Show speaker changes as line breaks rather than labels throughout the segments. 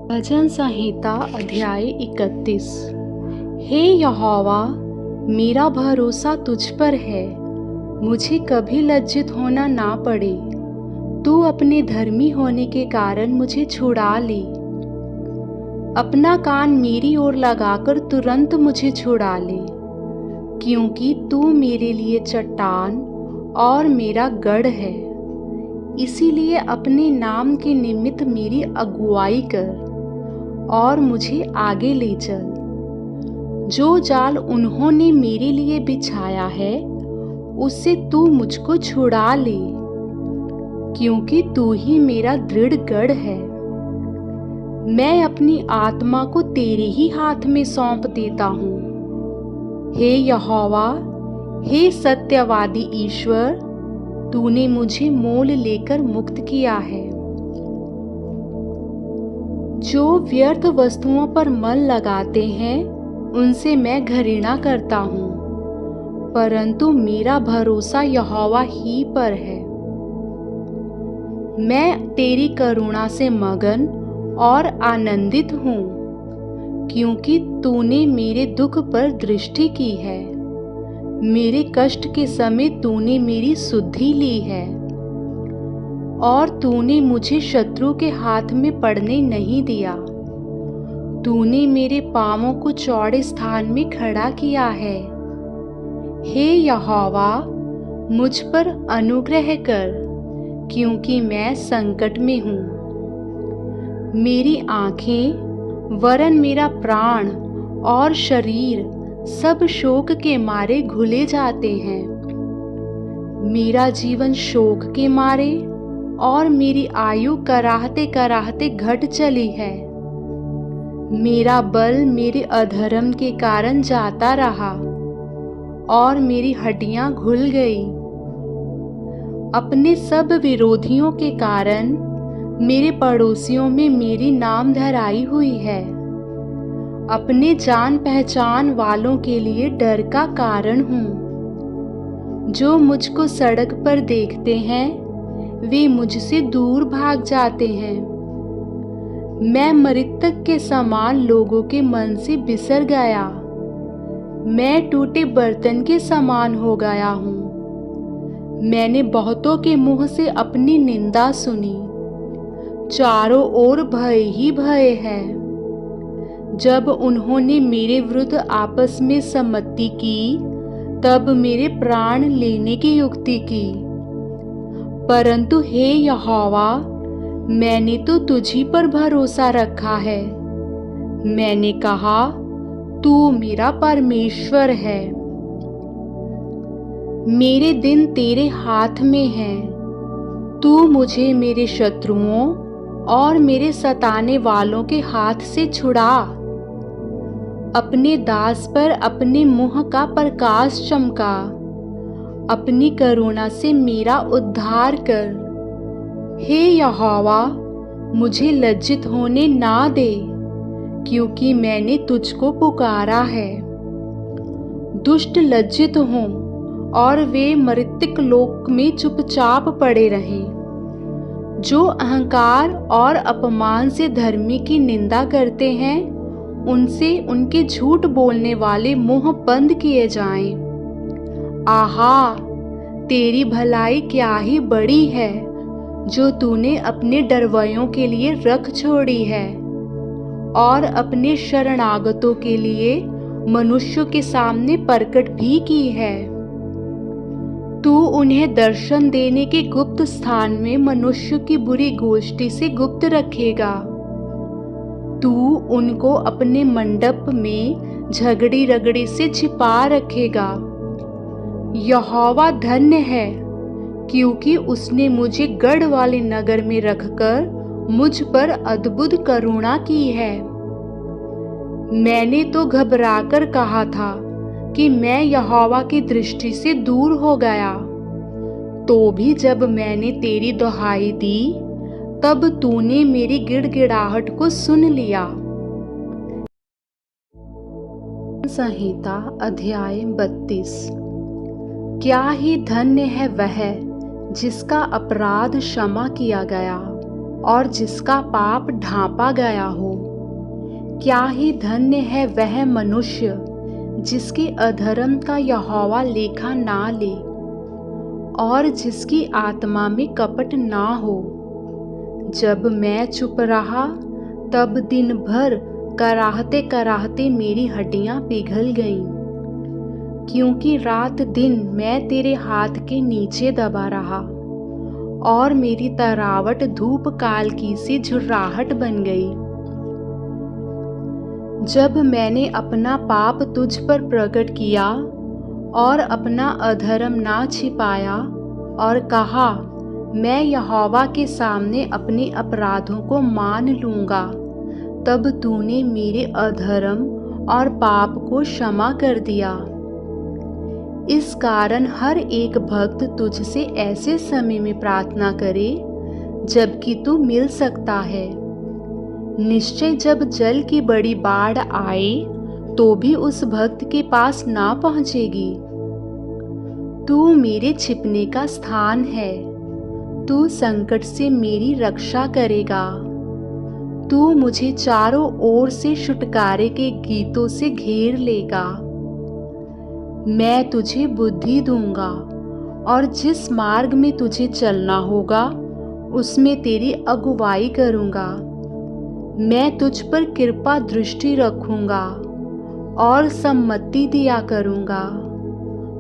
भजन संहिता अध्याय 31। हे यहोवा, मेरा भरोसा तुझ पर है, मुझे कभी लज्जित होना ना पड़े। तू अपने धर्मी होने के कारण मुझे छुड़ा ले। अपना कान मेरी ओर लगाकर तुरंत मुझे छुड़ा ले, क्योंकि तू मेरे लिए चट्टान और मेरा गढ़ है। इसीलिए अपने नाम के निमित्त मेरी अगुवाई कर और मुझे आगे ले चल। जो जाल उन्होंने मेरे लिए बिछाया है, उससे तू मुझको छुड़ा ले, क्योंकि तू ही मेरा दृढ़ गढ़ है। मैं अपनी आत्मा को तेरे ही हाथ में सौंप देता हूँ। हे यहोवा, हे सत्यवादी ईश्वर, तूने मुझे मोल लेकर मुक्त किया है। जो व्यर्थ वस्तुओं पर मन लगाते हैं, उनसे मैं घृणा करता हूँ, परंतु मेरा भरोसा यहोवा ही पर है। मैं तेरी करुणा से मगन और आनंदित हूँ, क्योंकि तूने मेरे दुख पर दृष्टि की है। मेरे कष्ट के समय तूने मेरी सुधि ली है, और तूने मुझे शत्रु के हाथ में पड़ने नहीं दिया। तूने मेरे पांवों को चौड़े स्थान में खड़ा किया है। हे यहोवा, मुझ पर अनुग्रह कर, क्योंकि मैं संकट में हूँ। मेरी आंखें वरन मेरा प्राण और शरीर सब शोक के मारे घुले जाते हैं। मेरा जीवन शोक के मारे और मेरी आयु कराहते कराहते घट चली है। मेरा बल मेरे अधर्म के कारण जाता रहा और मेरी हड्डियां घुल गई। अपने सब विरोधियों के कारण मेरे पड़ोसियों में मेरी नाम धराई हुई है। अपने जान पहचान वालों के लिए डर का कारण हूँ। जो मुझको सड़क पर देखते हैं, वे मुझसे दूर भाग जाते हैं। मैं मृतक के समान लोगों के मन से बिसर गया। मैं टूटे बर्तन के समान हो गया हूँ। मैंने बहुतों के मुंह से अपनी निंदा सुनी। चारों ओर भय ही भय है। जब उन्होंने मेरे विरुद्ध आपस में सम्मति की, तब मेरे प्राण लेने की युक्ति की। परंतु हे यहोवा, मैंने तो तुझी पर भरोसा रखा है। मैंने कहा, तू मेरा परमेश्वर है। मेरे दिन तेरे हाथ में हैं। तू मुझे मेरे शत्रुओं और मेरे सताने वालों के हाथ से छुड़ा। अपने दास पर अपने मुंह का प्रकाश चमका। अपनी करुणा से मेरा उद्धार कर। हे यहोवा, मुझे लज्जित होने ना दे, क्योंकि मैंने तुझको पुकारा है। दुष्ट लज्जित हों और वे मृतक लोक में चुपचाप पड़े रहें। जो अहंकार और अपमान से धर्मी की निंदा करते हैं, उनसे उनके झूठ बोलने वाले मुंह बंद किए जाएं। आहा, तेरी भलाई क्या ही बड़ी है, जो तूने अपने डरवैयों के लिए रख छोड़ी है और अपने शरणागतों के लिए मनुष्यों के सामने प्रकट भी की है। तू उन्हें दर्शन देने के गुप्त स्थान में मनुष्य की बुरी गोष्ठी से गुप्त रखेगा। तू उनको अपने मंडप में झगड़ी रगड़ी से छिपा रखेगा। यहोवा धन्य है, क्योंकि उसने मुझे गढ़ वाले नगर में रखकर मुझ पर अद्भुत करुणा की है। मैंने तो घबराकर कहा था कि मैं यहोवा की दृष्टि से दूर हो गया। तो भी जब मैंने तेरी दुहाई दी, तब तूने मेरी गिड़गिड़ाहट को सुन लिया। संहिता अध्याय 32। क्या ही धन्य है वह जिसका अपराध क्षमा किया गया और जिसका पाप ढांपा गया हो। क्या ही धन्य है वह मनुष्य जिसके अधर्म का यहोवा लेखा ना ले और जिसकी आत्मा में कपट ना हो। जब मैं चुप रहा तब दिन भर कराहते कराहते मेरी हड्डियां पिघल गईं, क्योंकि रात दिन मैं तेरे हाथ के नीचे दबा रहा और मेरी तरावट धूप काल की सी झुर्राहट बन गई। जब मैंने अपना पाप तुझ पर प्रकट किया और अपना अधर्म ना छिपाया और कहा, मैं यहोवा के सामने अपने अपराधों को मान लूँगा, तब तूने मेरे अधर्म और पाप को क्षमा कर दिया। इस कारण हर एक भक्त तुझसे ऐसे समय में प्रार्थना करे जबकि तू मिल सकता है। निश्चय जब जल की बड़ी बाढ़ आए तो भी उस भक्त के पास ना पहुँचेगी। तू मेरे छिपने का स्थान है, तू संकट से मेरी रक्षा करेगा। तू मुझे चारों ओर से छुटकारे के गीतों से घेर लेगा। मैं तुझे बुद्धि दूंगा और जिस मार्ग में तुझे चलना होगा उसमें तेरी अगुवाई करूंगा। मैं तुझ पर कृपा दृष्टि रखूंगा और सम्मति दिया करूंगा।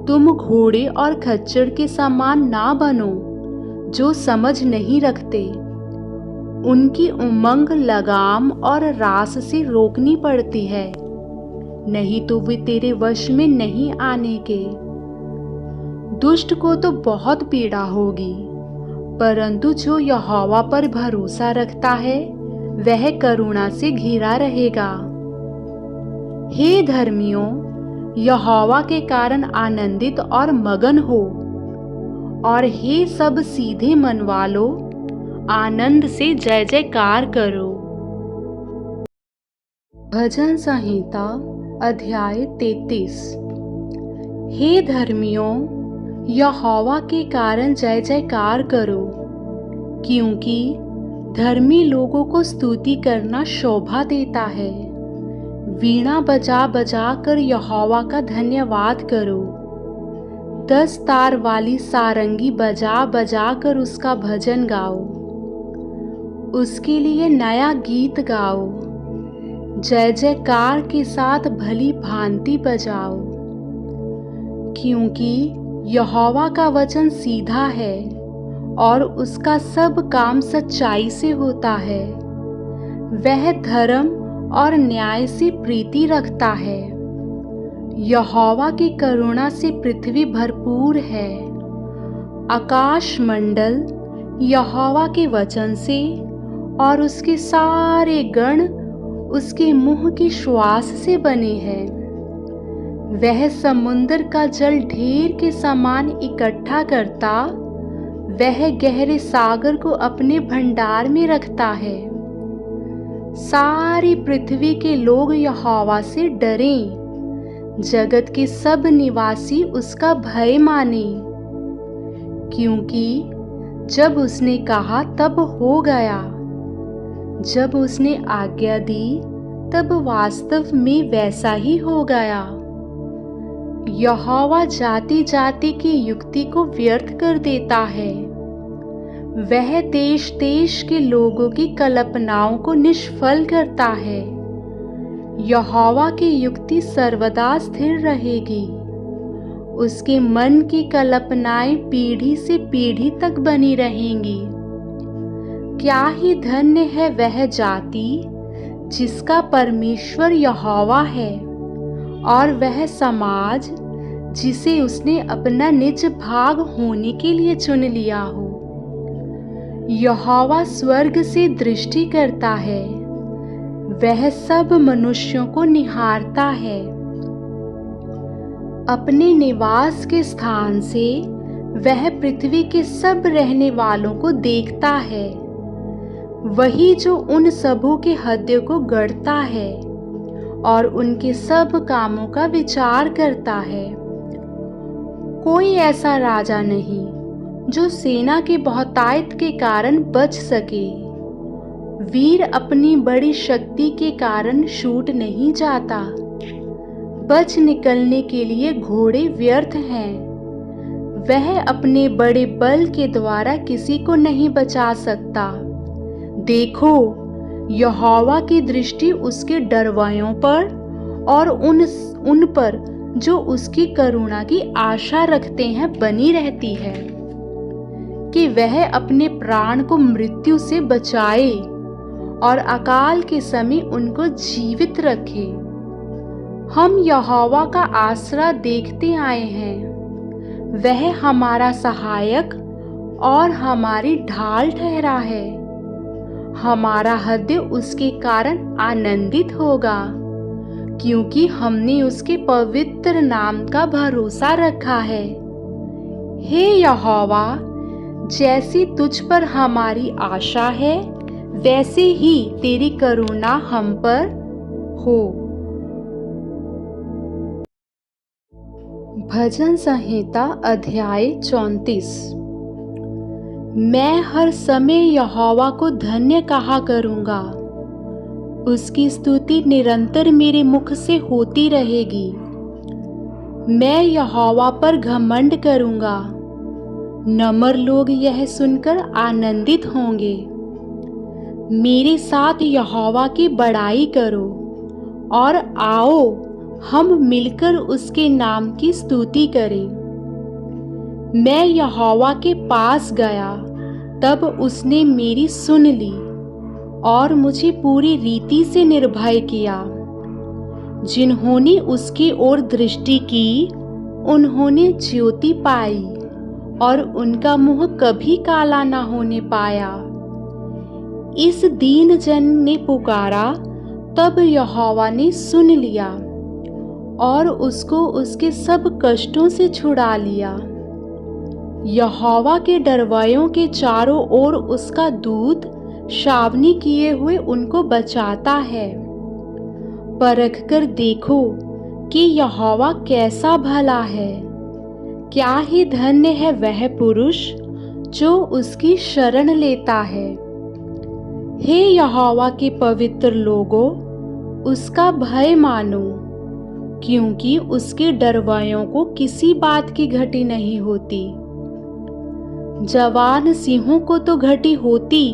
तुम घोड़े और खच्चर के समान ना बनो जो समझ नहीं रखते। उनकी उमंग लगाम और रास से रोकनी पड़ती है, नहीं तो वे तेरे वश में नहीं आने के। दुष्ट को तो बहुत पीड़ा होगी, परंतु जो यहोवा पर भरोसा रखता है वह करुणा से घिरा रहेगा। हे धर्मियों, यहोवा के कारण आनंदित और मगन हो, और हे सब सीधे मन वालों, आनंद से जय जयकार करो। भजन संहिता अध्याय 33। हे धर्मियों, यहोवा के कारण जय जयकार करो, क्योंकि धर्मी लोगों को स्तुति करना शोभा देता है। वीणा बजा बजा कर यहोवा का धन्यवाद करो। 10 तार वाली सारंगी बजा बजा कर उसका भजन गाओ। उसके लिए नया गीत गाओ। जय जयकार के साथ भली भांति बजाओ, क्योंकि यहोवा का वचन सीधा है और उसका सब काम सच्चाई से होता है। वह धर्म और न्याय से प्रीति रखता है। यहोवा की करुणा से पृथ्वी भरपूर है। आकाश मंडल यहोवा के वचन से और उसके सारे गण उसके मुंह की श्वास से बने हैं। वह समुद्र का जल ढेर के समान इकट्ठा करता, वह गहरे सागर को अपने भंडार में रखता है। सारी पृथ्वी के लोग यहोवा से डरें, जगत के सब निवासी उसका भय माने, क्योंकि जब उसने कहा तब हो गया, जब उसने आज्ञा दी तब वास्तव में वैसा ही हो गया। यहोवा जाति जाति की युक्ति को व्यर्थ कर देता है। वह देश देश के लोगों की कल्पनाओं को निष्फल करता है। यहोवा की युक्ति सर्वदा स्थिर रहेगी। उसके मन की कल्पनाएं पीढ़ी से पीढ़ी तक बनी रहेंगी। क्या ही धन्य है वह जाति जिसका परमेश्वर यहोवा है, और वह समाज जिसे उसने अपना निज भाग होने के लिए चुन लिया हो। यहोवा स्वर्ग से दृष्टि करता है, वह सब मनुष्यों को निहारता है। अपने निवास के स्थान से वह पृथ्वी के सब रहने वालों को देखता है। वही जो उन सबों के हृदय को गढ़ता है और उनके सब कामों का विचार करता है। कोई ऐसा राजा नहीं जो सेना के बहुतायत के कारण बच सके। वीर अपनी बड़ी शक्ति के कारण छूट नहीं जाता। बच निकलने के लिए घोड़े व्यर्थ हैं। वह अपने बड़े बल के द्वारा किसी को नहीं बचा सकता। देखो, यहोवा की दृष्टि उसके डरवायों पर और उन पर जो उसकी करुणा की आशा रखते हैं बनी रहती है, कि वह अपने प्राण को मृत्यु से बचाए और अकाल के समय उनको जीवित रखे। हम यहोवा का आसरा देखते आए हैं। वह हमारा सहायक और हमारी ढाल ठहरा है। हमारा हृदय उसके कारण आनंदित होगा, क्योंकि हमने उसके पवित्र नाम का भरोसा रखा है। हे यहोवा, जैसी तुझ पर हमारी आशा है, वैसे ही तेरी करुणा हम पर हो। भजन संहिता अध्याय 34। मैं हर समय यहोवा को धन्य कहा करूँगा। उसकी स्तुति निरंतर मेरे मुख से होती रहेगी। मैं यहोवा पर घमंड करूँगा। नम्र लोग यह सुनकर आनंदित होंगे। मेरे साथ यहोवा की बड़ाई करो और आओ हम मिलकर उसके नाम की स्तुति करें। मैं यहोवा के पास गया, तब उसने मेरी सुन ली और मुझे पूरी रीति से निर्भय किया। जिन्होंने उसकी ओर दृष्टि की, उन्होंने ज्योति पाई और उनका मुंह कभी काला न होने पाया। इस दीन जन ने पुकारा, तब यहोवा ने सुन लिया और उसको उसके सब कष्टों से छुड़ा लिया। यहोवा के डरवायों के चारों ओर उसका दूत छावनी किए हुए उनको बचाता है। परख कर देखो कि यहोवा कैसा भला है। क्या ही धन्य है वह पुरुष जो उसकी शरण लेता है। हे यहोवा के पवित्र लोगों, उसका भय मानो, क्योंकि उसके डरवायों को किसी बात की घटी नहीं होती। जवान सिंहों को तो घटी होती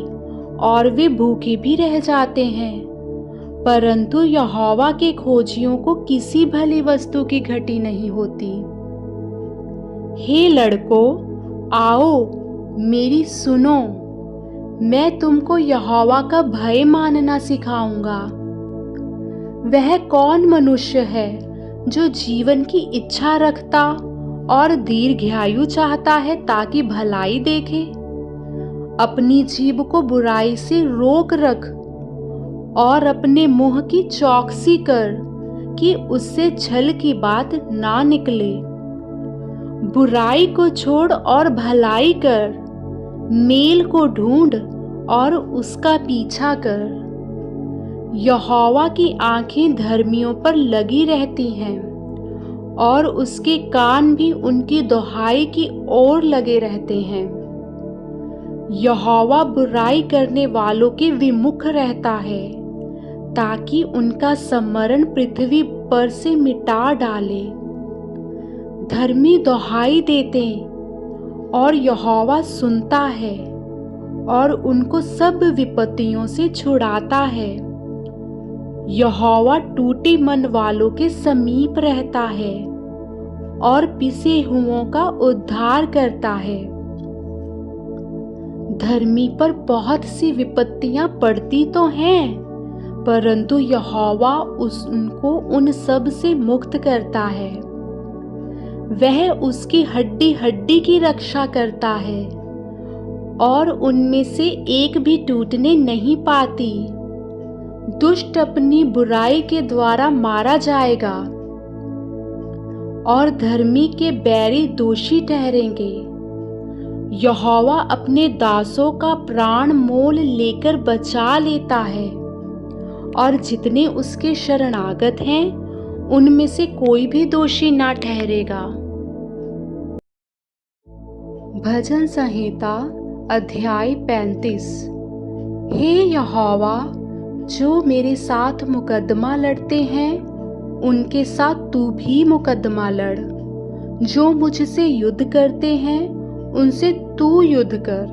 और वे भूखे भी रह जाते हैं, परंतु यहोवा के खोजियों को किसी भली वस्तु की घटी नहीं होती। हे लड़कों, आओ मेरी सुनो। मैं तुमको यहोवा का भय मानना सिखाऊंगा। वह कौन मनुष्य है जो जीवन की इच्छा रखता और दीर्घायु चाहता है ताकि भलाई देखे। अपनी जीभ को बुराई से रोक रख और अपने मुंह की चौकसी कर कि उससे छल की बात ना निकले। बुराई को छोड़ और भलाई कर, मेल को ढूंढ और उसका पीछा कर। यहोवा की आंखें धर्मियों पर लगी रहती हैं और उसके कान भी उनकी दुहाई की ओर लगे रहते हैं। यहोवा बुराई करने वालों के विमुख रहता है, ताकि उनका स्मरण पृथ्वी पर से मिटा डाले। धर्मी दुहाई देते और यहोवा सुनता है और उनको सब विपत्तियों से छुड़ाता है। यहोवा टूटे मन वालों के समीप रहता है और पिसे हुओं का उद्धार करता है। धर्मी पर बहुत सी विपत्तियां पड़ती तो हैं, परंतु यहोवा उनको उन सब से मुक्त करता है। वह उसकी हड्डी हड्डी की रक्षा करता है और उनमें से एक भी टूटने नहीं पाती। दुष्ट अपनी बुराई के द्वारा मारा जाएगा और धर्मी के बैरी दोषी ठहरेंगे। यहोवा अपने दासों का प्राण मोल लेकर बचा लेता है और जितने उसके शरणागत हैं, उनमें से कोई भी दोषी ना ठहरेगा। भजन संहिता अध्याय 35। हे यहोवा, जो मेरे साथ मुकद्दमा लड़ते हैं उनके साथ तू भी मुकद्दमा लड़। जो मुझसे युद्ध करते हैं उनसे तू युद्ध कर।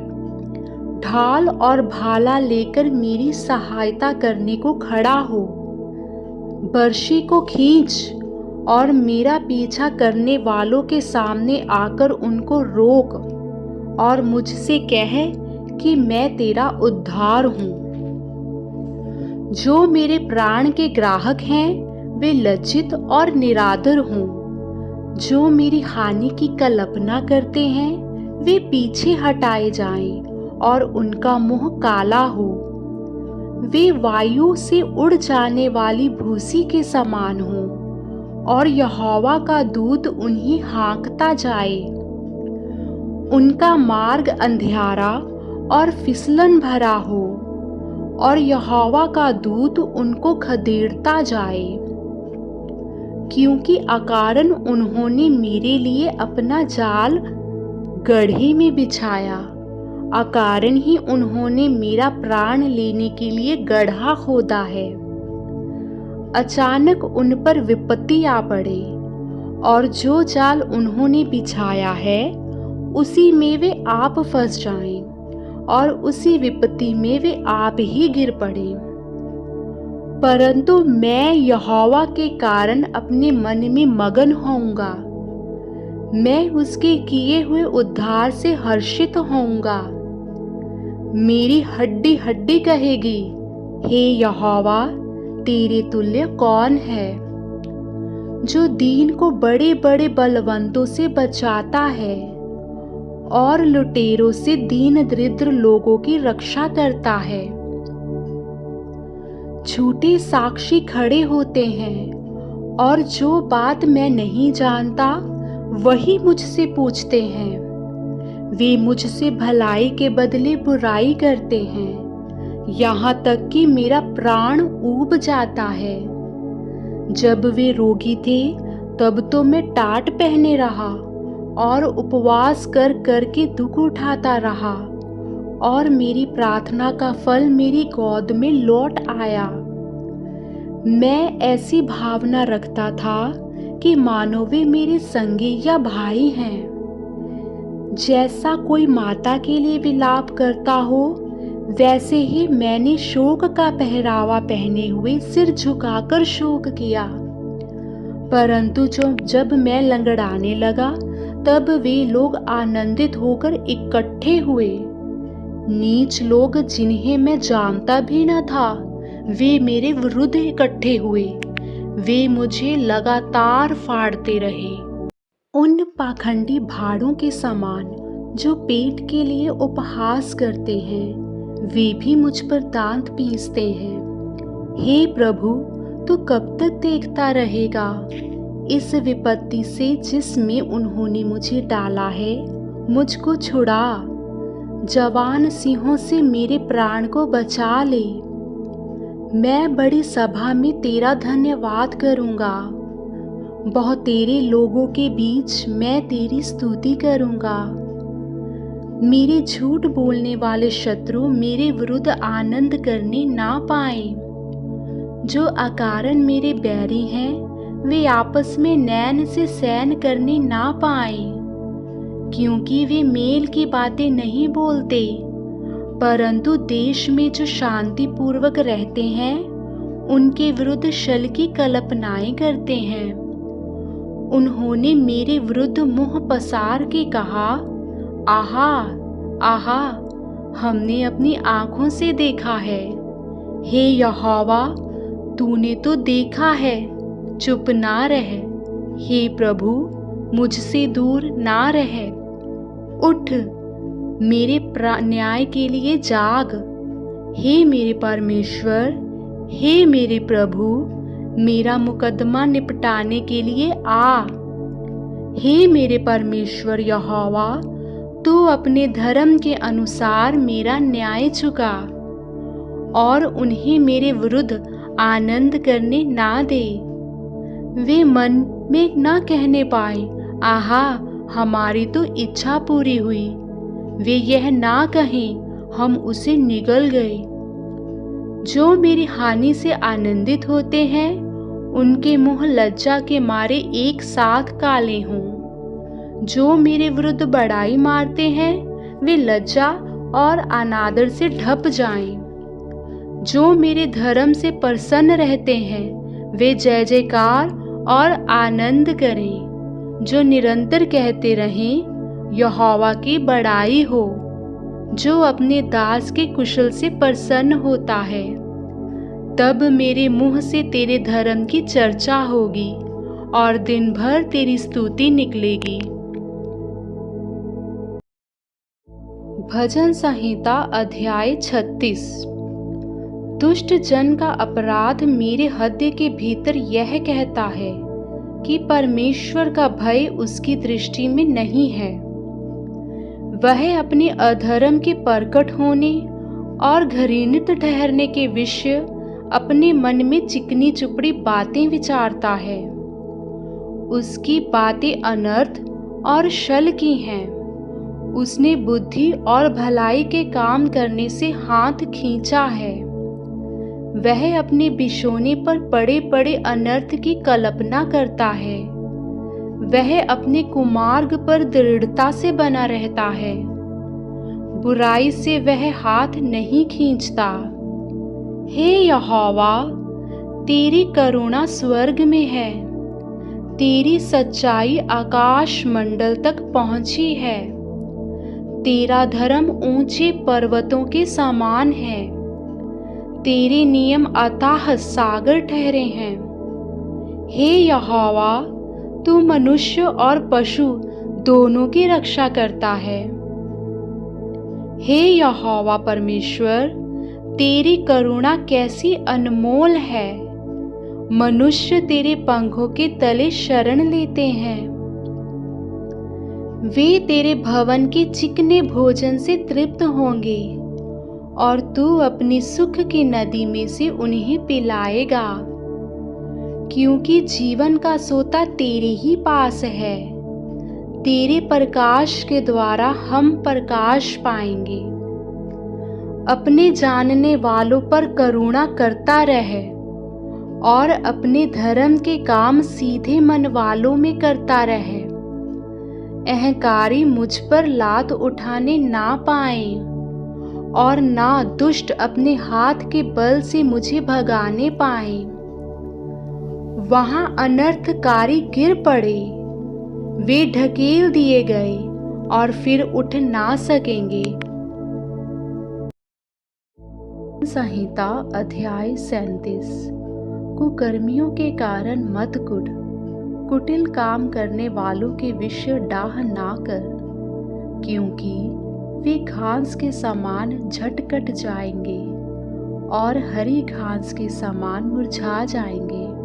ढाल और भाला लेकर मेरी सहायता करने को खड़ा हो। बर्छी को खींच और मेरा पीछा करने वालों के सामने आकर उनको रोक और मुझसे कह कि मैं तेरा उद्धार हूँ। जो मेरे प्राण के ग्राहक हैं वे लज्जित और निरादर हों। जो मेरी हानि की कल्पना करते हैं वे पीछे हटाए जाएं और उनका मुंह काला हो। वे वायु से उड़ जाने वाली भूसी के समान हों और यहोवा का दूत उन्हें हाँकता जाए। उनका मार्ग अंधियारा और फिसलन भरा हो और यहोवा का दूत उनको खदेड़ता जाए। क्योंकि अकारण उन्होंने मेरे लिए अपना जाल गड्ढे में बिछाया, अकारण ही उन्होंने मेरा प्राण लेने के लिए गड्ढा खोदा है। अचानक उन पर विपत्ति आ पड़े और जो जाल उन्होंने बिछाया है उसी में वे आप फंस जाएं और उसी विपत्ति में वे आप ही गिर पड़े। परंतु मैं यहोवा के कारण अपने मन में मगन होऊंगा। मैं उसके किए हुए उद्धार से हर्षित होऊंगा। मेरी हड्डी हड्डी कहेगी, हे यहोवा, तेरे तुल्य कौन है? जो दीन को बड़े बड़े बलवंतों से बचाता है और लुटेरों से दीन दरिद्र लोगों की रक्षा करता है। झूठे साक्षी खड़े होते हैं और जो बात मैं नहीं जानता वही मुझसे पूछते हैं। वे मुझसे भलाई के बदले बुराई करते हैं, यहाँ तक कि मेरा प्राण ऊब जाता है। जब वे रोगी थे तब तो मैं टाट पहने रहा और उपवास कर कर के दुख उठाता रहा और मेरी प्रार्थना का फल मेरी गोद में लौट आया। मैं ऐसी भावना रखता था कि मानो वे मेरे संगी या भाई हैं। जैसा कोई माता के लिए विलाप करता हो वैसे ही मैंने शोक का पहरावा पहने हुए सिर झुकाकर शोक किया। परंतु जब मैं लंगड़ाने लगा तब वे लोग आनंदित होकर इकट्ठे हुए। नीच लोग जिन्हें मैं जानता भी न था वे मेरे विरुद्ध इकट्ठे हुए। वे मुझे लगातार फाड़ते रहे। उन पाखंडी भाड़ों के समान जो पेट के लिए उपहास करते हैं वे भी मुझ पर दांत पीसते हैं। हे प्रभु, तू कब तक देखता रहेगा? इस विपत्ति से जिसमें उन्होंने मुझे डाला है मुझको छुड़ा। जवान सिंहों से मेरे प्राण को बचा ले। मैं बड़ी सभा में तेरा धन्यवाद करूँगा। बहुतेरे लोगों के बीच मैं तेरी स्तुति करूँगा। मेरे झूठ बोलने वाले शत्रु मेरे विरुद्ध आनंद करने ना पाएं। जो अकारण मेरे बैरी हैं वे आपस में नैन से सैन करने ना पाएं, क्योंकि वे मेल की बातें नहीं बोलते, परंतु देश में जो शांति पूर्वक रहते हैं उनके विरुद्ध छल की कल्पनाएं करते हैं। उन्होंने मेरे विरुद्ध मुंह पसार के कहा, आहा आहा, हमने अपनी आंखों से देखा है। हे यहोवा, तूने तो देखा है, चुप ना रह। हे प्रभु, मुझसे दूर ना रह। उठ, मेरे न्याय के लिए जाग। हे मेरे परमेश्वर, हे मेरे प्रभु, मेरा मुकद्दमा निपटाने के लिए आ। हे मेरे परमेश्वर यहोवा, तू अपने धर्म के अनुसार मेरा न्याय चुका और उन्हें मेरे विरुद्ध आनंद करने ना दे। वे मन में न कहने पाए, आहा, हमारी तो इच्छा पूरी हुई। वे यह ना कहें, हम उसे निगल गए। जो मेरी हानि से आनंदित होते हैं उनके मुंह लज्जा के मारे एक साथ काले हों। जो मेरे विरुद्ध बड़ाई मारते हैं वे लज्जा और अनादर से ढप जाएं। जो मेरे धर्म से प्रसन्न रहते हैं वे जय जयकार और आनंद करें। जो निरंतर कहते रहें यहोवा की बड़ाई हो। जो अपने दास के कुशल से प्रसन्न होता है। तब मेरे मुंह से तेरे धर्म की चर्चा होगी और दिन भर तेरी स्तुति निकलेगी। भजन संहिता अध्याय 36। दुष्ट जन का अपराध मेरे हृदय के भीतर यह कहता है कि परमेश्वर का भय उसकी दृष्टि में नहीं है। वह अपने अधर्म के प्रकट होने और घृणित ठहरने के विषय अपने मन में चिकनी चुपड़ी बातें विचारता है। उसकी बातें अनर्थ और छल की हैं। उसने बुद्धि और भलाई के काम करने से हाथ खींचा है। वह अपने बिछोने पर पड़े पड़े अनर्थ की कल्पना करता है। वह अपने कुमार्ग पर दृढ़ता से बना रहता है। बुराई से वह हाथ नहीं खींचता। हे यहोवा, तेरी करुणा स्वर्ग में है। तेरी सच्चाई आकाश मंडल तक पहुंची है। तेरा धर्म ऊंचे पर्वतों के समान है। तेरे नियम अथाह सागर ठहरे हैं। हे यहोवा, तू मनुष्य और पशु दोनों की रक्षा करता है। हे यहोवा परमेश्वर, तेरी करुणा कैसी अनमोल है। मनुष्य तेरे पंखों के तले शरण लेते हैं। वे तेरे भवन के चिकने भोजन से तृप्त होंगे और तू अपनी सुख की नदी में से उन्हें पिलाएगा। क्योंकि जीवन का सोता तेरे ही पास है। तेरे प्रकाश के द्वारा हम प्रकाश पाएंगे। अपने जानने वालों पर करुणा करता रह और अपने धर्म के काम सीधे मन वालों में करता रह। अहंकारी मुझ पर लात उठाने ना पाए और ना दुष्ट अपने हाथ के बल से मुझे भगाने पाए। वहां अनर्थकारी गिर पड़े, वे ढकेल दिए गए और फिर उठ ना सकेंगे। संहिता अध्याय 37। कुकर्मियों के कारण मत कुढ़। कुटिल काम करने वालों के विषय डाह ना कर, क्योंकि वे घास के समान झटकट जाएंगे और हरी घास के समान मुरझा जाएंगे।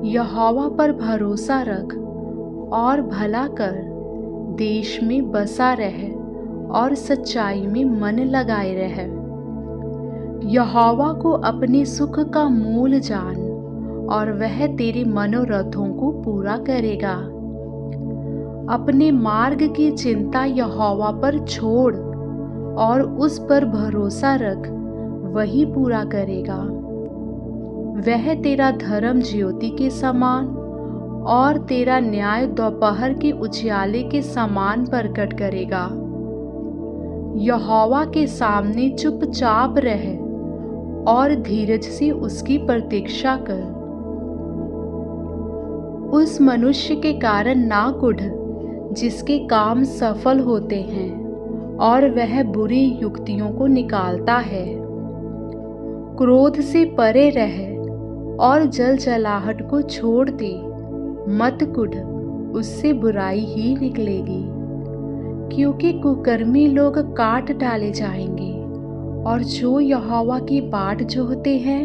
यहोवा पर भरोसा रख और भला कर। देश में बसा रह और सच्चाई में मन लगाए रह। यहोवा को अपने सुख का मूल जान और वह तेरे मनोरथों को पूरा करेगा। अपने मार्ग की चिंता यहोवा पर छोड़ और उस पर भरोसा रख, वही पूरा करेगा। वह तेरा धर्म ज्योति के समान और तेरा न्याय दोपहर के उजियाले के समान प्रकट करेगा। यहोवा के सामने चुपचाप रह और धीरज से उसकी प्रतीक्षा कर। उस मनुष्य के कारण ना कुढ़ जिसके काम सफल होते हैं और वह बुरी युक्तियों को निकालता है। क्रोध से परे रह और जलजलाहट को छोड़ दे। मत कुढ़, उससे बुराई ही निकलेगी। क्योंकि कुकर्मी लोग काट डाले जाएंगे और जो यहोवा की बाट जोहते हैं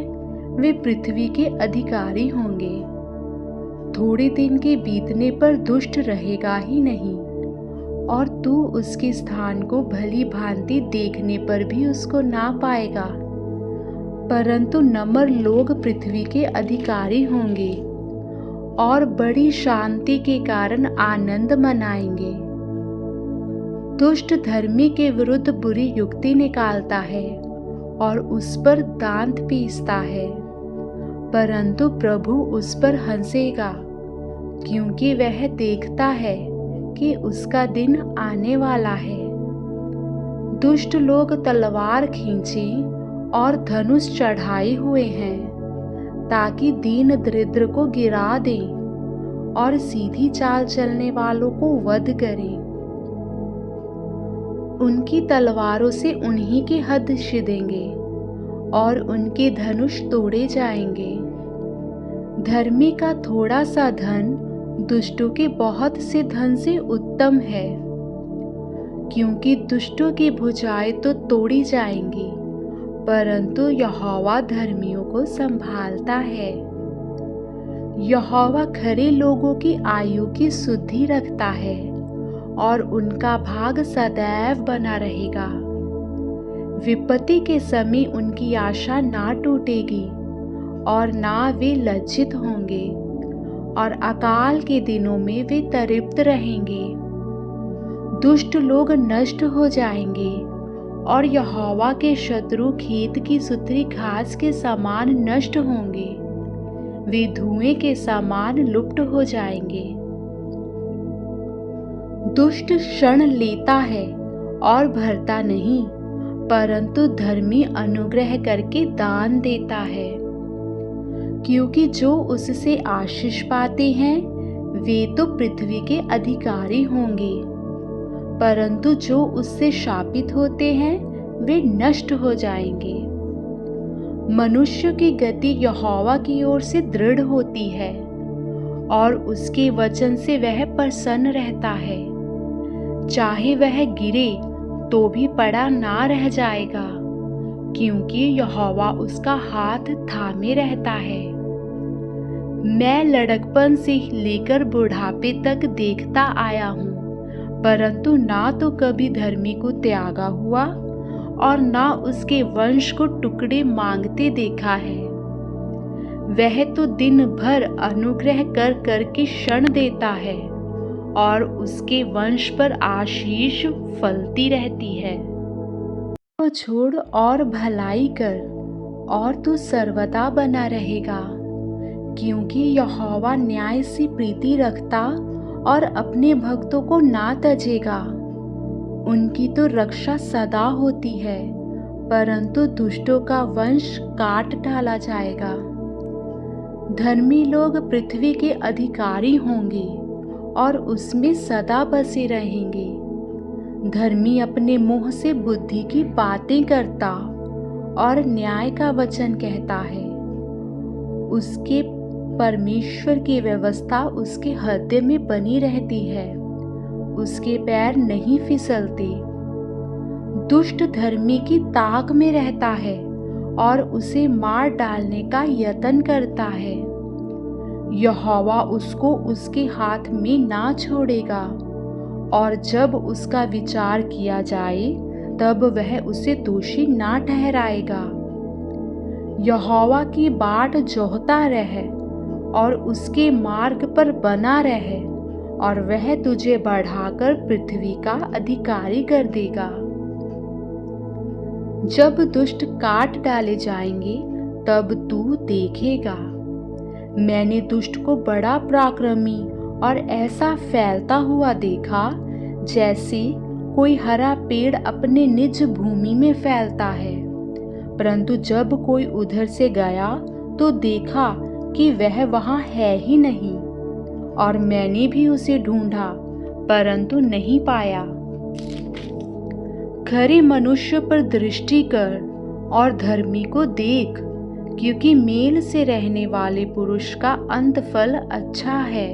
वे पृथ्वी के अधिकारी होंगे। थोड़े दिन के बीतने पर दुष्ट रहेगा ही नहीं और तू उसके स्थान को भली भांति देखने पर भी उसको ना पाएगा। परंतु नम्र लोग पृथ्वी के अधिकारी होंगे और बड़ी शांति के कारण आनंद मनाएंगे। दुष्ट धर्मी के विरुद्ध बुरी युक्ति निकालता है और उस पर दांत पीसता है, परंतु प्रभु उस पर हंसेगा, क्योंकि वह देखता है कि उसका दिन आने वाला है। दुष्ट लोग तलवार खींचे और धनुष चढ़ाए हुए हैं, ताकि दीन दरिद्र को गिरा दें और सीधी चाल चलने वालों को वध करें। उनकी तलवारों से उन्हीं के हद छिदेंगे और उनके धनुष तोड़े जाएंगे। धर्मी का थोड़ा सा धन दुष्टों के बहुत से धन से उत्तम है, क्योंकि दुष्टों की भुजाएं तो तोड़ी जाएंगी, परंतु यहोवा धर्मियों को संभालता है। यहोवा खरे लोगों की आयु की सुधि रखता है और उनका भाग सदैव बना रहेगा। विपत्ति के समय उनकी आशा ना टूटेगी और ना वे लज्जित होंगे, और अकाल के दिनों में वे तृप्त रहेंगे। दुष्ट लोग नष्ट हो जाएंगे और यहोवा के शत्रु खेत की सुथरी घास के समान नष्ट होंगे। वे धुएं के समान लुप्त हो जाएंगे। दुष्ट क्षण लेता है और भरता नहीं, परंतु धर्मी अनुग्रह करके दान देता है। क्योंकि जो उससे आशीष पाते हैं वे तो पृथ्वी के अधिकारी होंगे, परंतु जो उससे शापित होते हैं वे नष्ट हो जाएंगे। मनुष्य की गति यहोवा की ओर से दृढ़ होती है और उसके वचन से वह प्रसन्न रहता है। चाहे वह गिरे तो भी पड़ा ना रह जाएगा, क्योंकि यहोवा उसका हाथ थामे रहता है। मैं लड़कपन से लेकर बुढ़ापे तक देखता आया हूँ, परंतु ना तो कभी धर्मी को त्यागा हुआ और ना उसके वंश को टुकड़े मांगते देखा है। वह तो दिन भर अनुग्रह कर कर के क्षण देता है और उसके वंश पर आशीष फलती रहती है। तो छोड़ और भलाई कर और तू सर्वदा बना रहेगा, क्योंकि यहोवा न्याय से प्रीति रखता और अपने भक्तों को ना तजेगा। उनकी तो रक्षा सदा होती है, परंतु दुष्टों का वंश काट डाला जाएगा। धर्मी लोग पृथ्वी के अधिकारी होंगे और उसमें सदा बसे रहेंगे। धर्मी अपने मुंह से बुद्धि की बातें करता और न्याय का वचन कहता है। उसके परमेश्वर की व्यवस्था उसके हृदय में बनी रहती है, उसके पैर नहीं फिसलते। दुष्ट धर्मी की ताक में रहता है और उसे मार डालने का यत्न करता है। यहोवा उसको उसके हाथ में ना छोड़ेगा, और जब उसका विचार किया जाए तब वह उसे दोषी ना ठहराएगा। यहोवा की बाट जोहता रह और उसके मार्ग पर बना रह, और वह तुझे बढ़ाकर पृथ्वी का अधिकारी कर देगा। जब दुष्ट काट डाले जाएंगे तब तू देखेगा। मैंने दुष्ट को बड़ा पराक्रमी और ऐसा फैलता हुआ देखा, जैसे कोई हरा पेड़ अपने निज भूमि में फैलता है। परंतु जब कोई उधर से गया तो देखा कि वह वहां है ही नहीं, और मैंने भी उसे ढूंढा परंतु नहीं पाया। खरे मनुष्य पर दृष्टि कर और धर्मी को देख, क्योंकि मेल से रहने वाले पुरुष का अंतफल अच्छा है।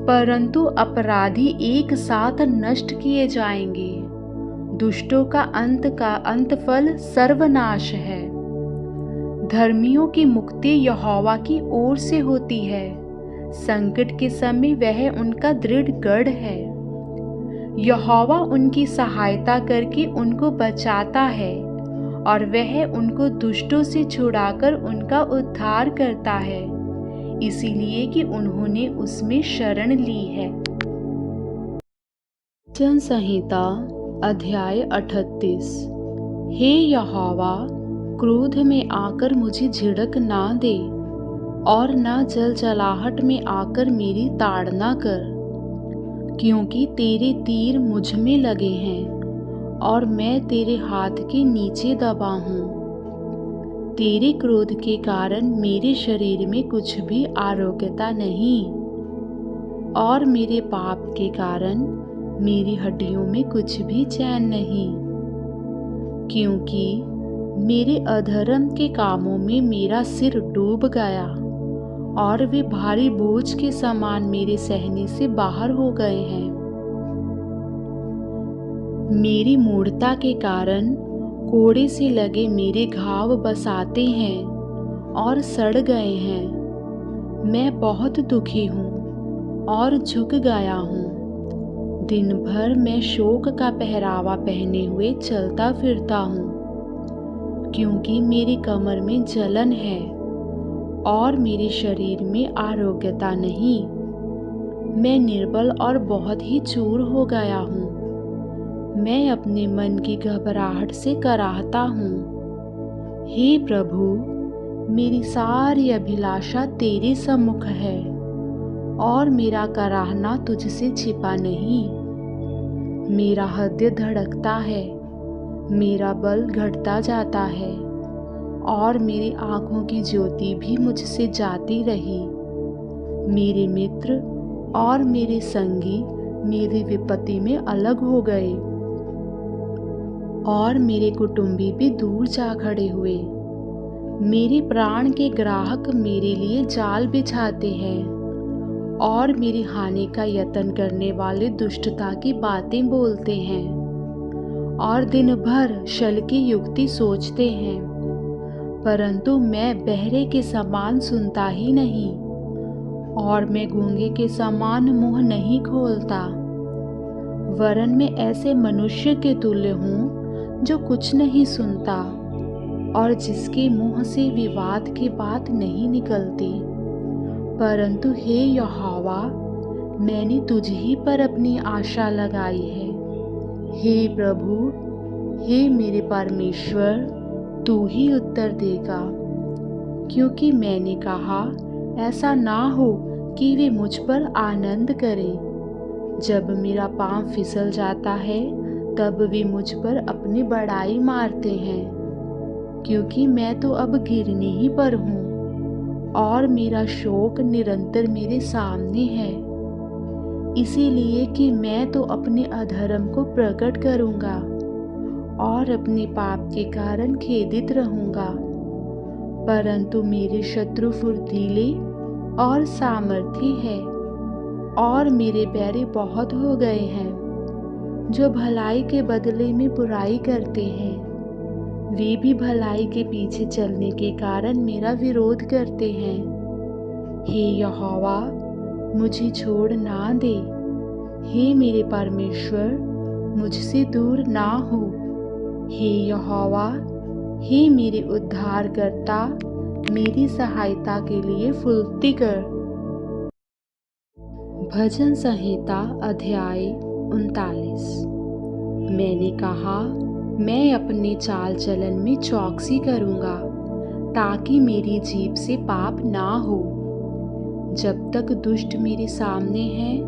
परंतु अपराधी एक साथ नष्ट किए जाएंगे। दुष्टों का अंतफल सर्वनाश है। धर्मियों की मुक्ति यहोवा की ओर से होती है। संकट के समय वह उनका दृढ़ गढ़ है। यहोवा उनकी सहायता करके उनको बचाता है, और वह उनको दुष्टों से छुड़ाकर उनका उद्धार करता है, इसीलिए कि उन्होंने उसमें शरण ली है। वचन संहिता अध्याय 38। हे यहोवा, क्रोध में आकर मुझे झिड़क ना दे और ना जलजलाहट में आकर मेरी ताड़ना कर, क्योंकि तेरे तीर मुझ में लगे हैं और मैं तेरे हाथ के नीचे दबा हूँ। तेरे क्रोध के कारण मेरे शरीर में कुछ भी आरोग्यता नहीं और मेरे पाप के कारण मेरी हड्डियों में कुछ भी चैन नहीं, क्योंकि मेरे अधर्म के कामों में मेरा सिर डूब गया और वे भारी बोझ के समान मेरे सहने से बाहर हो गए हैं। मेरी मूढ़ता के कारण कोड़े से लगे मेरे घाव बसाते हैं और सड़ गए हैं। मैं बहुत दुखी हूँ और झुक गया हूँ। दिन भर मैं शोक का पहरावा पहने हुए चलता फिरता हूँ, क्योंकि मेरी कमर में जलन है और मेरे शरीर में आरोग्यता नहीं। मैं निर्बल और बहुत ही चूर हो गया हूँ। मैं अपने मन की घबराहट से कराहता हूँ। हे प्रभु, मेरी सारी अभिलाषा तेरे सम्मुख है और मेरा कराहना तुझसे छिपा नहीं। मेरा हृदय धड़कता है, मेरा बल घटता जाता है और मेरी आँखों की ज्योति भी मुझसे जाती रही। मेरे मित्र और मेरे संगी मेरी विपत्ति में अलग हो गए और मेरे कुटुंबी भी दूर जा खड़े हुए। मेरे प्राण के ग्राहक मेरे लिए जाल बिछाते हैं और मेरी हानि का यत्न करने वाले दुष्टता की बातें बोलते हैं और दिन भर छल की युक्ति सोचते हैं, परंतु मैं बहरे के समान सुनता ही नहीं और मैं गूंगे के समान मुंह नहीं खोलता, वरन मैं ऐसे मनुष्य के तुल्य हूँ जो कुछ नहीं सुनता और जिसके मुंह से विवाद की बात नहीं निकलती। परंतु हे यहोवा, मैंने तुझ ही पर अपनी आशा लगाई है। हे प्रभु, हे मेरे परमेश्वर, तू ही उत्तर देगा, क्योंकि मैंने कहा ऐसा ना हो कि वे मुझ पर आनंद करें। जब मेरा पाँव फिसल जाता है तब वे मुझ पर अपनी बड़ाई मारते हैं, क्योंकि मैं तो अब गिरने ही पर हूँ और मेरा शोक निरंतर मेरे सामने है, इसीलिए कि मैं तो अपने अधर्म को प्रकट करूँगा और अपने पाप के कारण खेदित रहूँगा। परंतु मेरे शत्रु फुर्तीले और सामर्थी है और मेरे बैरी बहुत हो गए हैं, जो भलाई के बदले में बुराई करते हैं। वे भी भलाई के पीछे चलने के कारण मेरा विरोध करते हैं। हे यहोवा, मुझे छोड़ ना दे। हे मेरे परमेश्वर, मुझसे दूर ना हो। हे यहोवा, हे मेरे उद्धारकर्ता, मेरी सहायता के लिए फुर्ती कर। भजन संहिता अध्याय 39। मैंने कहा, मैं अपने चाल चलन में चौकसी करूँगा, ताकि मेरी जीभ से पाप ना हो। जब तक दुष्ट मेरे सामने हैं,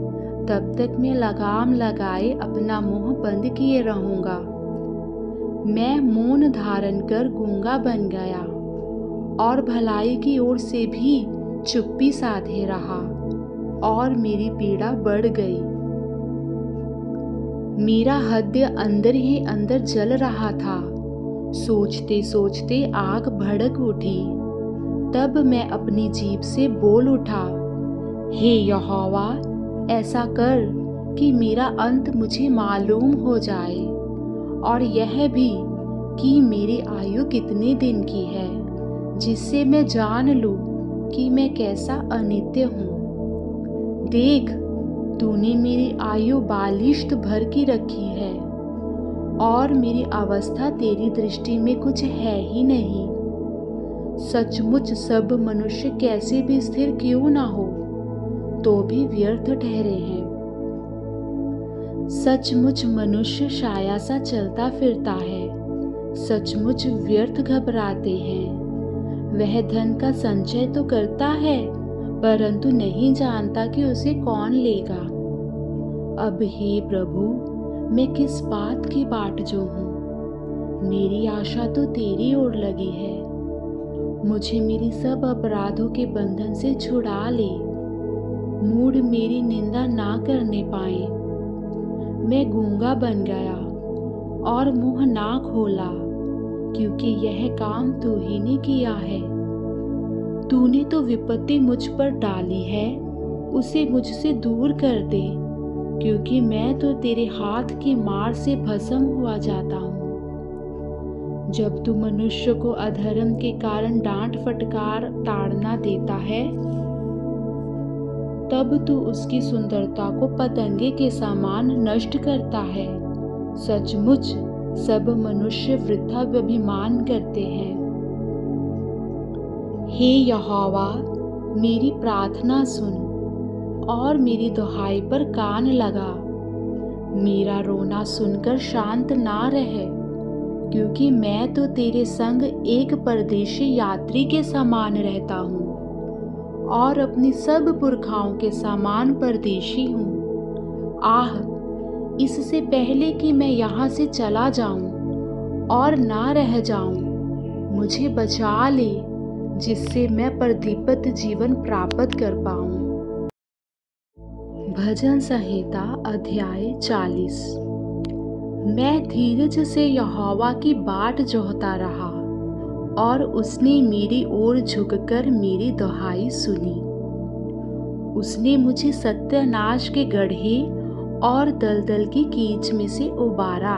तब तक मैं लगाम लगाए अपना मुंह बंद किए रहूँगा। मैं मौन धारण कर गूंगा बन गया और भलाई की ओर से भी चुप्पी साधे रहा और मेरी पीड़ा बढ़ गई। मेरा हृदय अंदर ही अंदर जल रहा था। सोचते सोचते आग भड़क उठी। तब मैं अपनी जीभ से बोल उठा, हे यहोवा, ऐसा कर कि मेरा अंत मुझे मालूम हो जाए और यह भी कि मेरी आयु कितने दिन की है, जिससे मैं जान लूं कि मैं कैसा अनित्य हूँ। देख, तूने मेरी आयु 42 भर की रखी है और मेरी अवस्था तेरी दृष्टि में कुछ है ही नहीं। सचमुच सब मनुष्य कैसे भी स्थिर क्यों ना हो, तो भी व्यर्थ ठहरे हैं। सचमुच मनुष्य शाया सा चलता फिरता है, सचमुच व्यर्थ घबराते हैं। वह धन का संचय तो करता है, परंतु नहीं जानता कि उसे कौन लेगा। अब हे प्रभु, मैं किस बात की बाट जो हूँ? मेरी आशा तो तेरी ओर लगी है। मुझे मेरी सब अपराधों के बंधन से छुड़ा ले। मूढ़ मेरी निंदा ना करने पाए। मैं गूंगा बन गया और मुंह ना खोला, क्योंकि यह काम तू ही ने किया है। तूने तो विपत्ति मुझ पर डाली है, उसे मुझसे दूर कर दे, क्योंकि मैं तो तेरे हाथ की मार से भस्म हुआ जाता हूँ। जब तू मनुष्य को अधर्म के कारण डांट फटकार ताड़ना देता है, तब तू उसकी सुंदरता को पतंगे के समान नष्ट करता है। सचमुच सब मनुष्य वृथा अभिमान करते हैं। हे यहोवा, मेरी प्रार्थना सुन और मेरी दुहाई पर कान लगा। मेरा रोना सुनकर शांत ना रहे, क्योंकि मैं तो तेरे संग एक परदेशी यात्री के समान रहता हूँ और अपनी सब पुरखाओं के समान परदेशी हूँ। आह, इससे पहले कि मैं यहाँ से चला जाऊँ और ना रह जाऊँ, मुझे बचा ले, जिससे मैं परदीपत जीवन प्राप्त कर पाऊँ। भजन संहिता अध्याय 40। मैं धीरज से यहोवा की बाट जोहता रहा और उसने मेरी ओर झुककर मेरी दुहाई सुनी। उसने मुझे सत्यानाश के गड्ढे और दलदल की कीच में से उबारा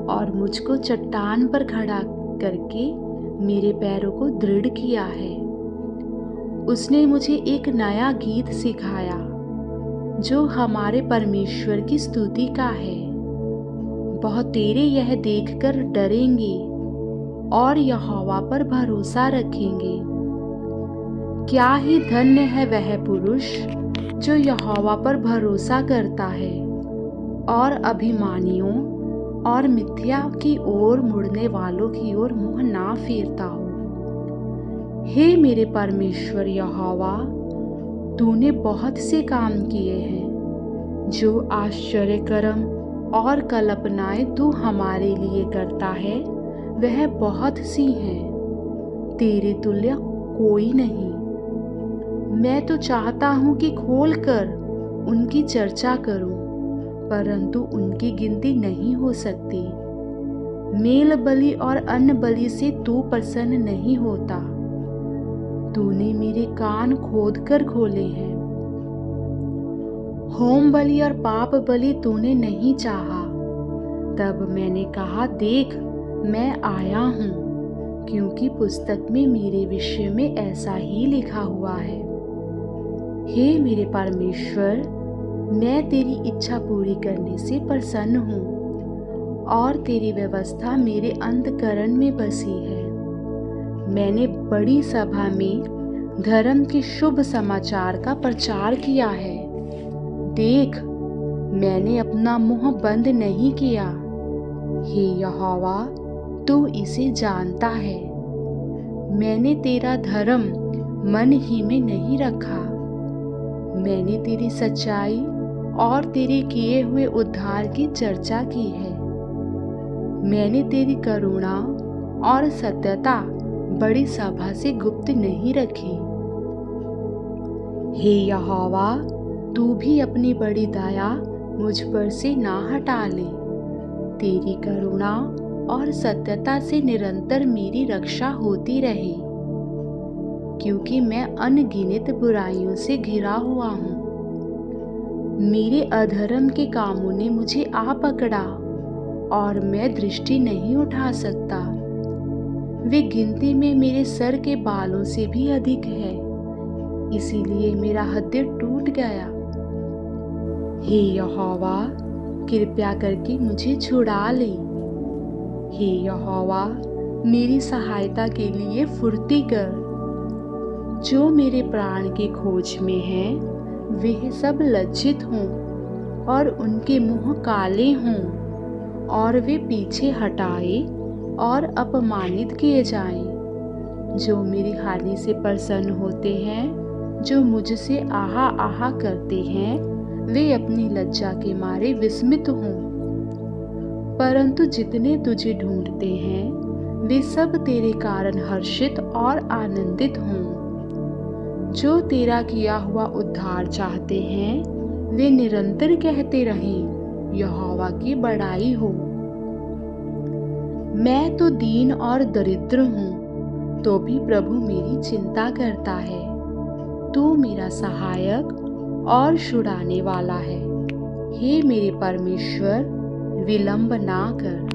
और मुझको चट्टान पर खड़ा करके मेरे पैरों को दृढ़ किया है। उसने मुझे एक नया गीत सिखाया, जो हमारे परमेश्वर की स्तुति का है। बहुतेरे यह देखकर डरेंगे और यहोवा पर भरोसा रखेंगे। क्या ही धन्य है वह पुरुष जो यहोवा पर भरोसा करता है और अभिमानियों और मिथ्या की ओर मुड़ने वालों की ओर मुंह ना फेरता हो। हे मेरे परमेश्वर यहोवा, तूने बहुत से काम किए हैं। जो आश्चर्य कर्म और कल्पनाएं तू हमारे लिए करता है, वह बहुत सी हैं। तेरे तुल्य कोई नहीं। मैं तो चाहता हूँ कि खोलकर उनकी चर्चा करूँ, परंतु उनकी गिनती नहीं हो सकती। मेल बलि और अन्न बलि से तू प्रसन्न नहीं होता। तूने मेरे कान खोदकर खोले हैं। होम बलि और पाप बलि तूने नहीं चाहा। तब मैंने कहा, देख, मैं आया हूँ, क्योंकि पुस्तक में मेरे विषय में ऐसा ही लिखा हुआ है। हे मेरे परमेश्वर, मैं तेरी इच्छा पूरी करने से प्रसन्न हूँ और तेरी व्यवस्था मेरे अंतःकरण में बसी है। मैंने बड़ी सभा में धर्म के शुभ समाचार का प्रचार किया है। देख, मैंने अपना मुंह बंद नहीं किया। हे यहोवा, तू इसे जानता है। मैंने तेरा धर्म मन ही में नहीं रखा। मैंने तेरी सच्चाई और तेरे किए हुए उद्धार की चर्चा की है। मैंने तेरी करुणा और सत्यता बड़ी सभा से गुप्त नहीं रखी। हे यहोवा, तू भी अपनी बड़ी दया मुझ पर से ना हटा ले। तेरी करुणा और सत्यता से निरंतर मेरी रक्षा होती रहे, क्योंकि मैं अनगिनत बुराइयों से घिरा हुआ हूँ। मेरे अधर्म के कामों ने मुझे आ पकड़ा और मैं दृष्टि नहीं उठा सकता। वे गिनती में मेरे सर के बालों से भी अधिक है, इसीलिए मेरा हृदय टूट गया। हे यहोवा, कृपया करके मुझे छुड़ा ले। हे यहोवा, मेरी सहायता के लिए फुर्ती कर। जो मेरे प्राण के खोज में हैं, वे सब लज्जित हों और उनके मुंह काले हों और वे पीछे हटाए और अपमानित किए जाएं। जो मेरी हानि से प्रसन्न होते हैं, जो मुझसे आहा आहा करते हैं, वे अपनी लज्जा के मारे विस्मित हों। परंतु जितने तुझे ढूंढते हैं, वे सब तेरे कारण हर्षित और आनंदित हों। जो तेरा किया हुआ उद्धार चाहते हैं, वे निरंतर कहते रहें, यहोवा की बड़ाई हो। मैं तो दीन और दरिद्र हूँ, तो भी प्रभु मेरी चिंता करता है। तू मेरा सहायक और छुड़ाने वाला है। हे मेरे परमेश्वर, विलंब ना कर।